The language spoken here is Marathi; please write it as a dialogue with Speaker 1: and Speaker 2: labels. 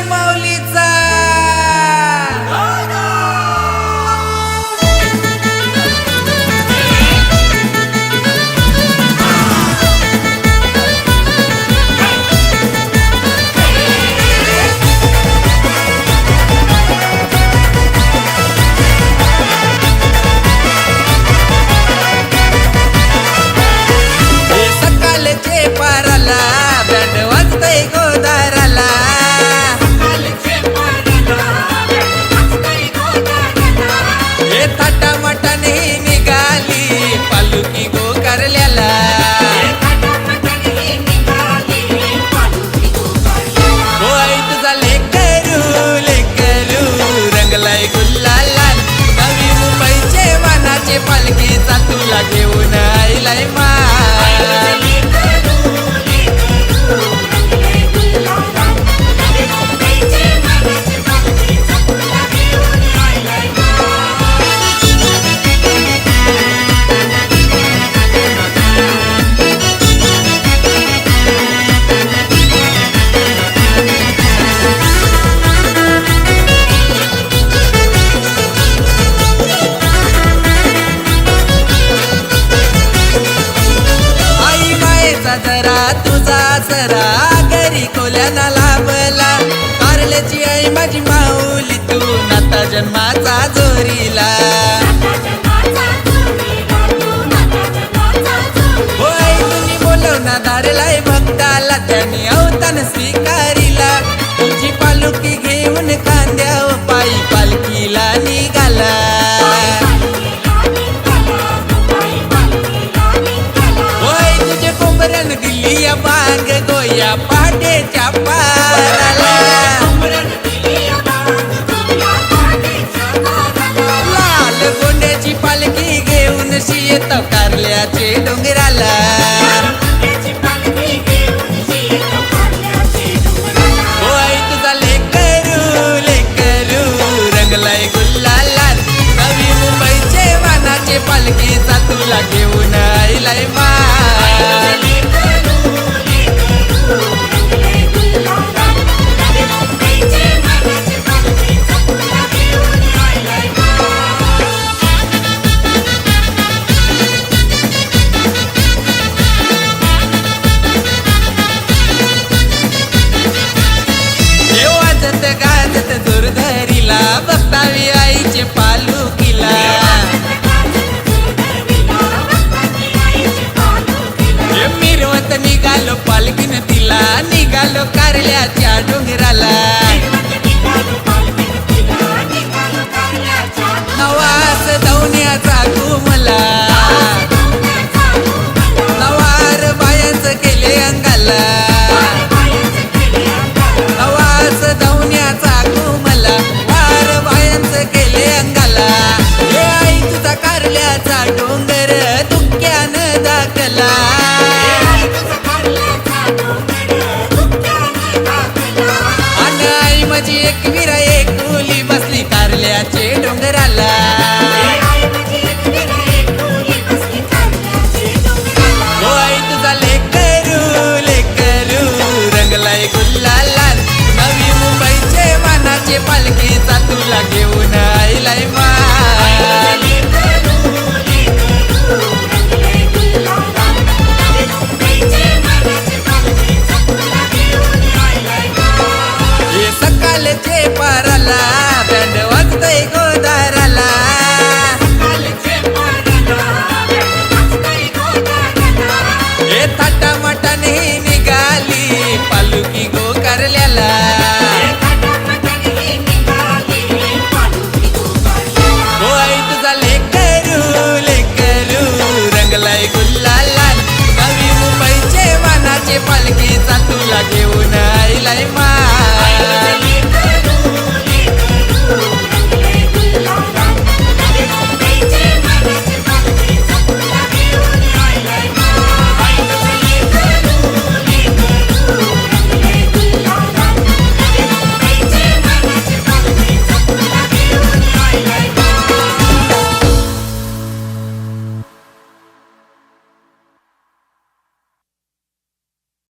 Speaker 1: विठ्ठल माऊलीचा पालखीचा तुला घेऊन आईलाय मा जरा तुझा सरा घरी कोल्याना लाभला कारल्याची आई माझी माऊली तू नाता जन्माचा जोरीला होय तुम्ही बोलवना दारलाय भक्ताला त्याने अवतान स्वीकारिला तुझी पालखी घेऊन खांद्यावर पायी पालखीला निघाला दिल्ली बांग गोया पाटेच्या पाराला लाल गोंड्याची पालखी घेऊन शियत कारल्याचे डोंगराला होय तुझा लेकरू रंगलाय गुल्लाला नवी मुंबईचे वानाचे पालखीचा तुला घेऊन आईलाय मा धरीला बघतावी आईचे पालुकीला मिरवत निघालो पालखीन तिला निघालो कारल्याच्या डोंगराला नवास दौन्याचा घुमला नवार बायांच केले अंगाला नवास दौन्याचा घुमला वार बायांच केले अंगाला हे आई तुझा कारल्याचा डोंगर धुक्यानं दाखला आणि आई माझी एक विरा एक मुली बसली कारल्याचे डोंगराला हो आई तुझा लेकरू रंगलाय गुल्लाला नवी मुंबईचे वानाचे पालखीचा तुला घेऊन आईलाय मा सकाळचे पाराला बँड वाजतय गोदाराला हे थाटा माटाने निघाली पालखी गो कारल्याला हो आई तुझा लेकरू रंगलाय गुल्लाला नवी मुंबईचे वानाचे पालखीचा तुला घेऊन आईलाय मा